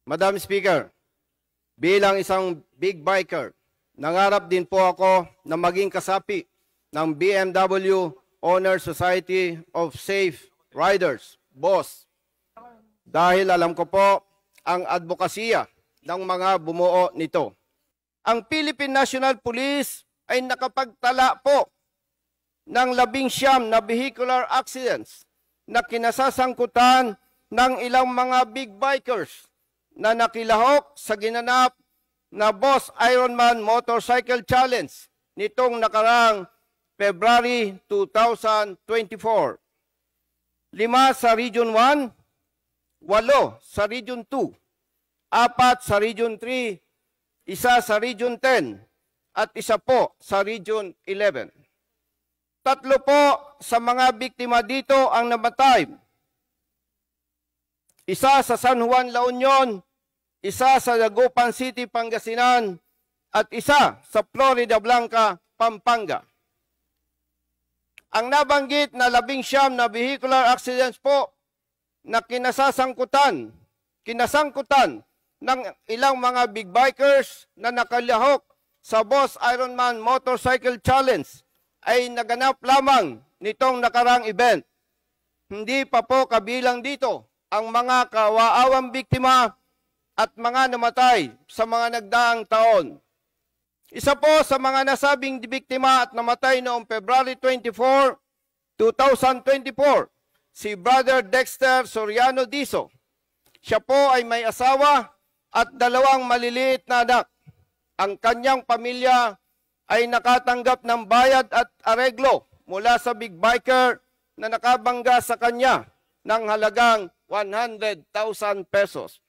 Madam Speaker, bilang isang big biker, nangarap din po ako na maging kasapi ng BMW Honor Society of Safe Riders, BOSS. Dahil alam ko po ang advokasya ng mga bumuo nito. Ang Philippine National Police ay nakapagtala po ng 19 na vehicular accidents na kinasasangkutan ng ilang mga big bikers na nakilahok sa ginanap na BOSS Ironman Motorcycle Challenge nitong nakarang February 2024. 5 sa Region 1, 8 sa Region 2, 4 sa Region 3, 1 sa Region 10, at 1 po sa Region 11. 3 po sa mga biktima dito ang namatay. 1 sa San Juan, La Union, 1 sa Dagupan City, Pangasinan, at 1 sa Florida Blanca, Pampanga. Ang nabanggit na 19 na vehicular accidents po na kinasangkutan ng ilang mga big bikers na nakalahok sa BOSS Ironman Motorcycle Challenge ay naganap lamang nitong nakarang event. Hindi pa po kabilang dito ang mga kawaawang biktima at mga namatay sa mga nagdaang taon. Isa po sa mga nasabing biktima at namatay noong February 24, 2024, si Brother Dexter Soriano Diso. Siya po ay may asawa at 2 maliliit na anak. Ang kanyang pamilya ay nakatanggap ng bayad at areglo mula sa big biker na nakabangga sa kanya ng halagang 100,000 pesos.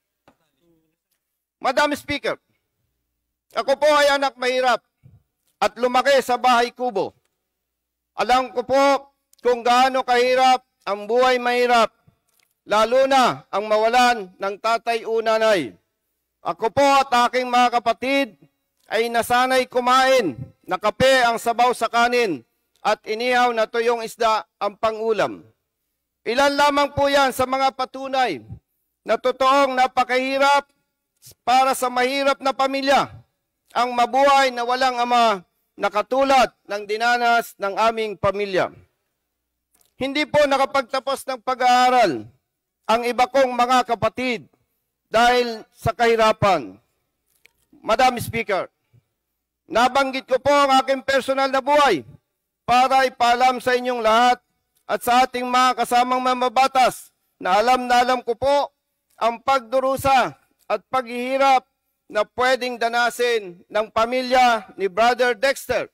Madam Speaker, ako po ay anak mahirap at lumaki sa bahay kubo. Alam ko po kung gaano kahirap ang buhay mahirap, lalo na ang mawalan ng tatay o nanay. Ako po at aking mga kapatid ay nasanay kumain na kape ang sabaw sa kanin at inihaw na tuyong isda ang pangulam. Ilan lamang po yan sa mga patunay na totoong napakahirap para sa mahirap na pamilya ang mabuhay na walang ama na katulad ng dinanas ng aming pamilya. Hindi po nakapagtapos ng pag-aaral ang iba kong mga kapatid dahil sa kahirapan. Madam Speaker, nabanggit ko po ang aking personal na buhay para ipaalam sa inyong lahat at sa ating mga kasamang mamabatas na alam ko po ang pagdurusa at paghihirap na pwedeng danasin ng pamilya ni Brother Dexter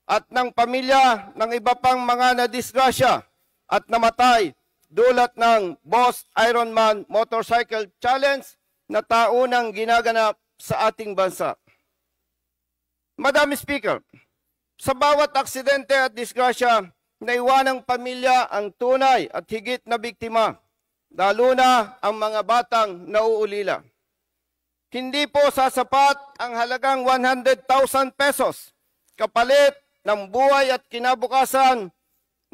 at ng pamilya ng iba pang mga nadisgrasya at namatay dulot ng BOSS Ironman Motorcycle Challenge na taunang ginaganap sa ating bansa. Madam Speaker, sa bawat aksidente at disgrasya, naiwanang pamilya ang tunay at higit na biktima, lalo na ang mga batang nauulila. Hindi po sasapat ang halagang 100,000 pesos kapalit ng buhay at kinabukasan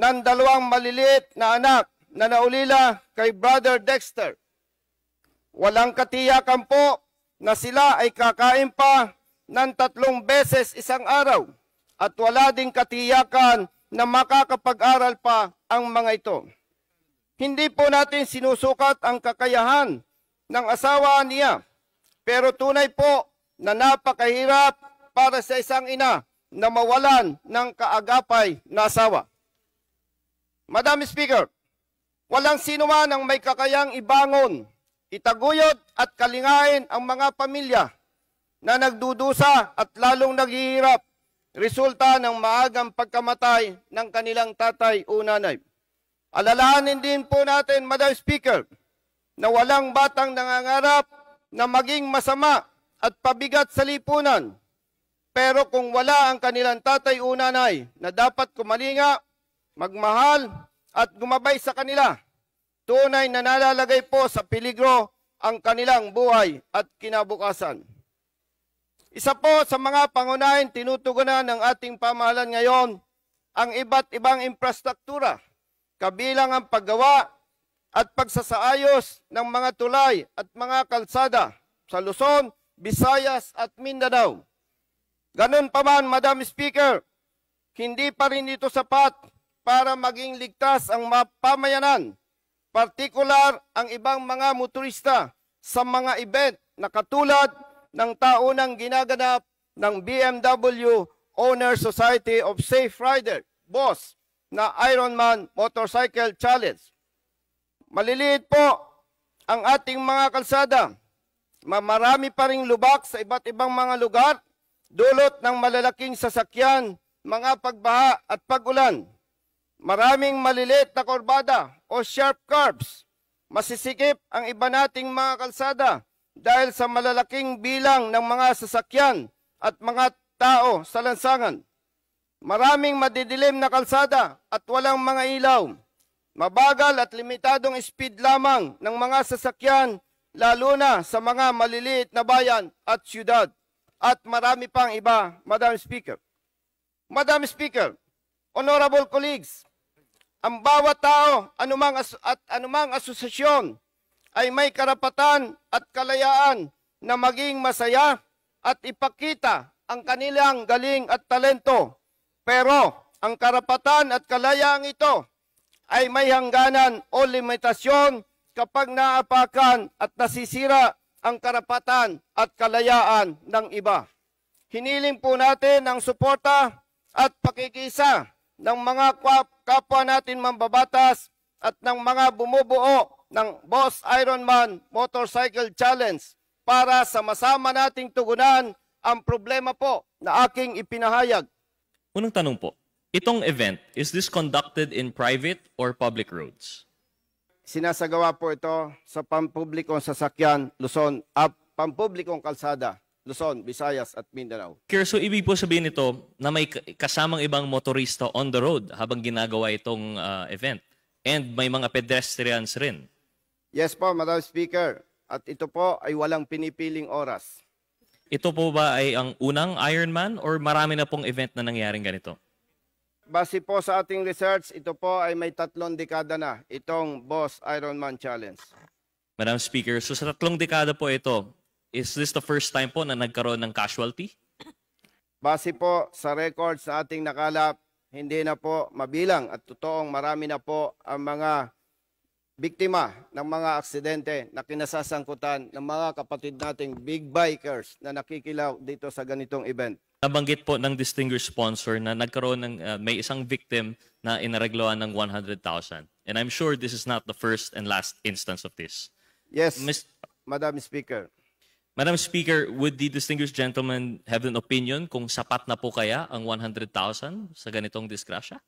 ng 2 maliliit na anak na naulila kay Brother Dexter. Walang katiyakan po na sila ay kakain pa ng 3 beses isang araw at wala ding katiyakan na makakapag-aral pa ang mga ito. Hindi po natin sinusukat ang kakayahan ng asawa niya, pero tunay po na napakahirap para sa isang ina na mawalan ng kaagapay na asawa. Madam Speaker, walang sino man ang may kakayang ibangon, itaguyod at kalingain ang mga pamilya na nagdudusa at lalong naghihirap resulta ng maagang pagkamatay ng kanilang tatay o nanay. Alalahanin din po natin, Madam Speaker, na walang batang nangangarap na maging masama at pabigat sa lipunan. Pero kung wala ang kanilang tatay o nanay na dapat kumalinga, magmahal at gumabay sa kanila, tunay na nalalagay po sa peligro ang kanilang buhay at kinabukasan. Isa po sa mga pangunahing tinutugunan ng ating pamahalaan ngayon ang iba't ibang infrastruktura, kabilang ang paggawa at pagsasaayos ng mga tulay at mga kalsada sa Luzon, Visayas at Mindanao. Ganun pa man, Madam Speaker, hindi pa rin ito sapat para maging ligtas ang pamayanan, partikular ang ibang mga motorista sa mga event na katulad ng taunang ginaganap ng BMW Owner Society of Safe Rider, BOSS, na Ironman Motorcycle Challenge. Maliliit po ang ating mga kalsada. Marami pa ring lubak sa iba't ibang mga lugar, dulot ng malalaking sasakyan, mga pagbaha at pag-ulan. Maraming maliliit na kurbada o sharp curves. Masisikip ang iba nating mga kalsada dahil sa malalaking bilang ng mga sasakyan at mga tao sa lansangan. Maraming madidilim na kalsada at walang mga ilaw. Mabagal at limitadong speed lamang ng mga sasakyan, lalo na sa mga maliliit na bayan at syudad. At marami pang iba, Madam Speaker. Madam Speaker, honorable colleagues, ang bawat tao anumang asosasyon ay may karapatan at kalayaan na maging masaya at ipakita ang kanilang galing at talento. Pero ang karapatan at kalayaang ito ay may hangganan o limitasyon kapag naapakan at nasisira ang karapatan at kalayaan ng iba. Hiniling po natin ang suporta at pakikisa ng mga kapwa natin mambabatas at ng mga bumubuo ng BOSS Ironman Motorcycle Challenge para sama-sama nating tugunan ang problema po na aking ipinahayag. Unang tanong po, itong event, is this conducted in private or public roads? Sinasagawa po ito sa pampublikong sasakyan, Luzon, pampublikong kalsada, Luzon, Visayas at Mindanao. So ibig po sabihin nito na may kasamang ibang motorista on the road habang ginagawa itong event. And may mga pedestrians rin. Yes po, Madam Speaker. At ito po ay walang pinipiling oras. Ito po ba ay ang unang Ironman or marami na pong event na nangyaring ganito? Base po sa ating research, ito po ay may 3 dekada na itong BOSS Ironman Challenge. Madam Speaker, so sa 3 dekada po ito, is this the first time po na nagkaroon ng casualty? Base po sa records sa ating nakalap, hindi na po mabilang at totoong marami na po ang mga biktima ng mga aksidente na kinasasangkutan ng mga kapatid nating big bikers na nakikilaw dito sa ganitong event. Nabanggit po ng distinguished sponsor na nagkaroon ng may isang victim na inaregloan ng 100,000. And I'm sure this is not the first and last instance of this. Yes, Madam Speaker. Madam Speaker, would the distinguished gentleman have an opinion kung sapat na po kaya ang 100,000 sa ganitong disgrasya?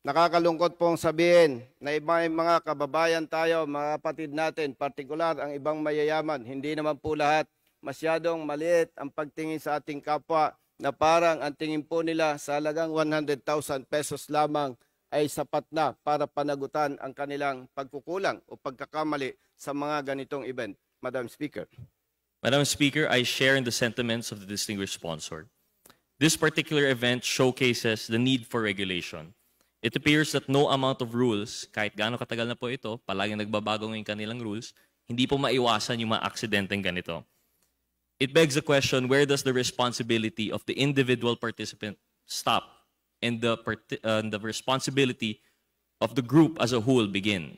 Nakakalungkot pong sabihin na ibang mga kababayan tayo, mga kapatid natin, partikular ang ibang mayayaman, hindi naman po lahat, masyadong maliit ang pagtingin sa ating kapwa na parang ang tingin po nila sa halagang 100,000 pesos lamang ay sapat na para panagutan ang kanilang pagkukulang o pagkakamali sa mga ganitong event. Madam Speaker. Madam Speaker, I share in the sentiments of the distinguished sponsor. This particular event showcases the need for regulation. It appears that no amount of rules, kahit gaano katagal na po ito, palaging nagbabago ng kanilang rules, hindi po maiwasan yung mga aksidenteng ganito. It begs the question, where does the responsibility of the individual participant stop and the responsibility of the group as a whole begin?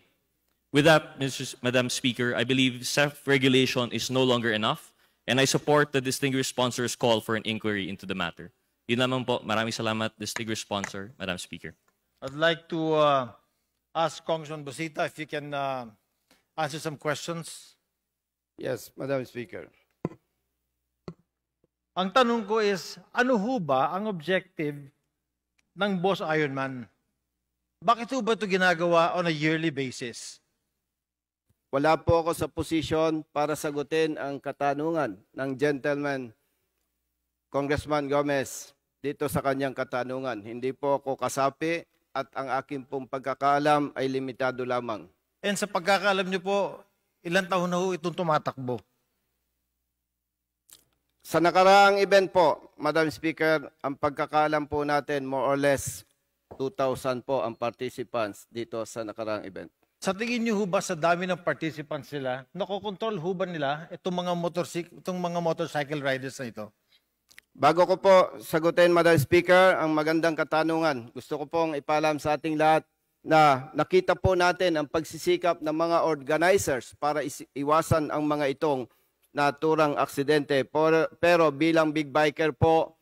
With that, Madam Speaker, I believe self-regulation is no longer enough, and I support the distinguished sponsor's call for an inquiry into the matter. Yun lamang po. Maraming salamat, distinguished sponsor, Madam Speaker. I'd like to ask Congressman Busita if you can answer some questions. Yes, Madam Speaker. Ang tanong ko is, ano ho ba ang objective ng BOSS Ironman? Bakit ho ba ito ginagawa on a yearly basis? Wala po ako sa posisyon para sagutin ang katanungan ng gentleman, Congressman Gomez, dito sa kanyang katanungan. Hindi po ako kasapi at ang aking pong pagkakaalam ay limitado lamang. And sa pagkakaalam niyo po, ilang taon na ho itong tumatakbo? Sa nakaraang event po, Madam Speaker, ang pagkakaalam po natin more or less 2,000 po ang participants dito sa nakaraang event. Sa tingin niyo ho ba sa dami ng participants nila, nakokontrol ho ba nila itong mga motorcycle riders na ito? Bago ko po sagutin, Madam Speaker, ang magandang katanungan, gusto ko pong ipaalam sa ating lahat na nakita po natin ang pagsisikap ng mga organizers para iwasan ang mga itong naturang aksidente. Pero bilang big biker po,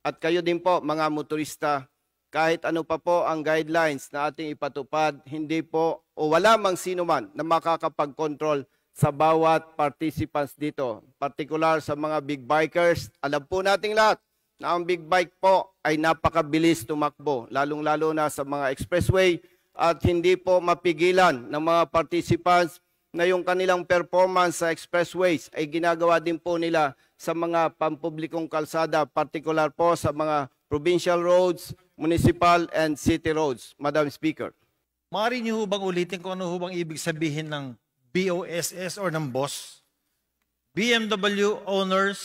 at kayo din po mga motorista, kahit ano pa po ang guidelines na ating ipatupad, hindi po o wala mang sino man na makakapag-control sa bawat participants dito. Particular sa mga big bikers, alam po nating lahat na ang big bike po ay napakabilis tumakbo, lalong-lalo na sa mga expressway at hindi po mapigilan ng mga participants na yung kanilang performance sa expressways ay ginagawa din po nila sa mga pampublikong kalsada, particular po sa mga provincial roads, municipal and city roads, Madam Speaker. Maaari niyo ho bang ulitin kung ano ho bang ibig sabihin ng BOSS or ng BOSS? BMW Owners.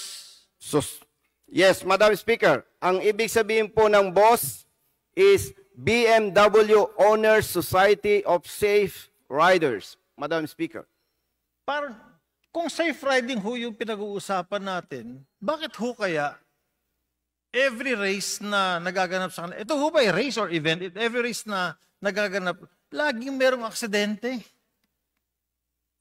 Yes, Madam Speaker. Ang ibig sabihin po ng BOSS is BMW Owners Society of Safe Riders, Madam Speaker. Parang, kung safe riding ho yung pinag-uusapan natin, bakit ho kaya every race na nagaganap sa kanila, ito ho ba race or event? Every race na nagaganap, laging merong aksidente.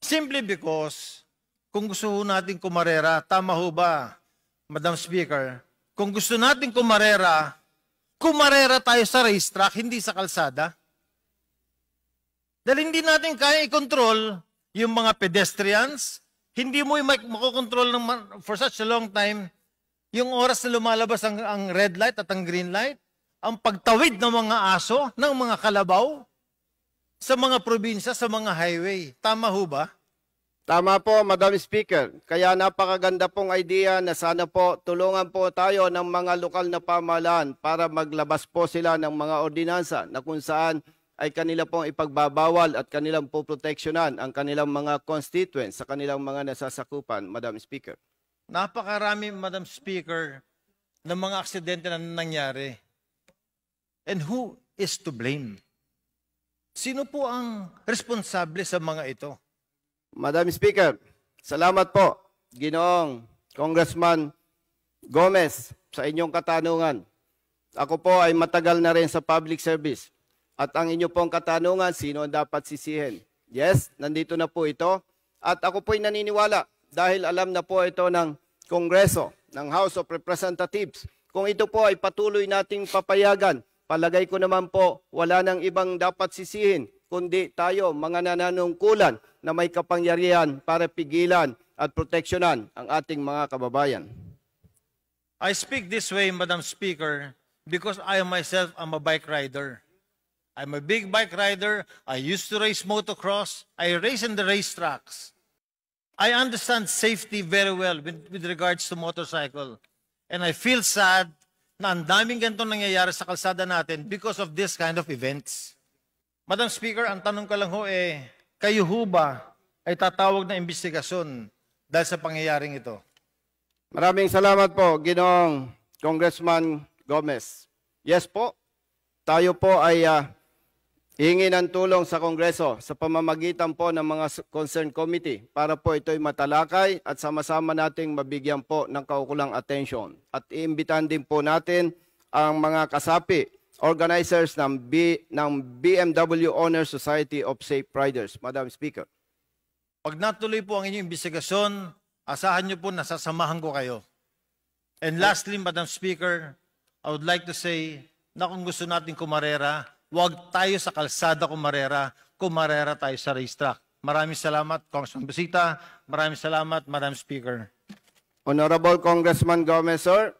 Simply because, kung gusto ho natin kumarera, tama ho ba, Madam Speaker, kung gusto natin kumarera tayo sa racetrack, hindi sa kalsada. Dahil hindi natin kaya i-control yung mga pedestrians, hindi mo makokontrol for such a long time yung oras na lumalabas ang red light at ang green light, ang pagtawid ng mga aso, ng mga kalabaw, sa mga probinsya, sa mga highway. Tama ho ba? Tama po, Madam Speaker. Kaya napakaganda pong idea na sana po tulungan po tayo ng mga lokal na pamahalaan para maglabas po sila ng mga ordinansa na kung saan ay kanila pong ipagbabawal at kanilang po proteksyonan ang kanilang mga constituents sa kanilang mga nasasakupan, Madam Speaker. Napakarami, Madam Speaker, ng mga aksidente na nangyari. And who is to blame? Sino po ang responsable sa mga ito? Madam Speaker, salamat po, Ginoong Congressman Gomez, sa inyong katanungan. Ako po ay matagal na rin sa public service. At ang inyo pong katanungan, sino ang dapat sisihin? Yes, nandito na po ito. At ako po'y naniniwala dahil alam na po ito ng Kongreso, ng House of Representatives. Kung ito po ay patuloy nating papayagan, palagay ko naman po wala nang ibang dapat sisihin, kundi tayo, mga nananungkulan na may kapangyarihan para pigilan at proteksyonan ang ating mga kababayan. I speak this way, Madam Speaker, because I myself am a bike rider. I'm a big bike rider. I used to race motocross. I race in the racetracks. I understand safety very well with regards to motorcycle. And I feel sad na ang daming ganito nangyayari sa kalsada natin because of this kind of events. Madam Speaker, ang tanong ko lang ho kayo ho ba ay tatawag na investigasyon dahil sa pangyayaring ito? Maraming salamat po, Ginoong Congressman Gomez. Yes po, tayo po ay hihingi ng tulong sa Kongreso sa pamamagitan po ng mga concerned committee para po ito'y matalakay at sama-sama nating mabigyan po ng kaukulang atensyon. At iimbitahan din po natin ang mga kasapi, organizers ng BMW Owners Society of Safe Riders. Madam Speaker. Pag natuloy po ang inyong investigasyon, asahan niyo po na sasamahan ko kayo. And lastly, Madam Speaker, I would like to say na kung gusto natin kumarera, huwag tayo sa kalsada kumarera tayo sa racetrack. Maraming salamat, Congressman Busita. Maraming salamat, Madam Speaker. Honorable Congressman Gomez, sir.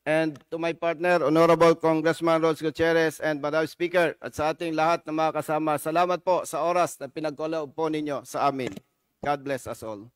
And to my partner, Honorable Congressman Rose Gutierrez and Madam Speaker, at sa ating lahat na mga kasama, salamat po sa oras na pinagkaloob po ninyo sa amin. God bless us all.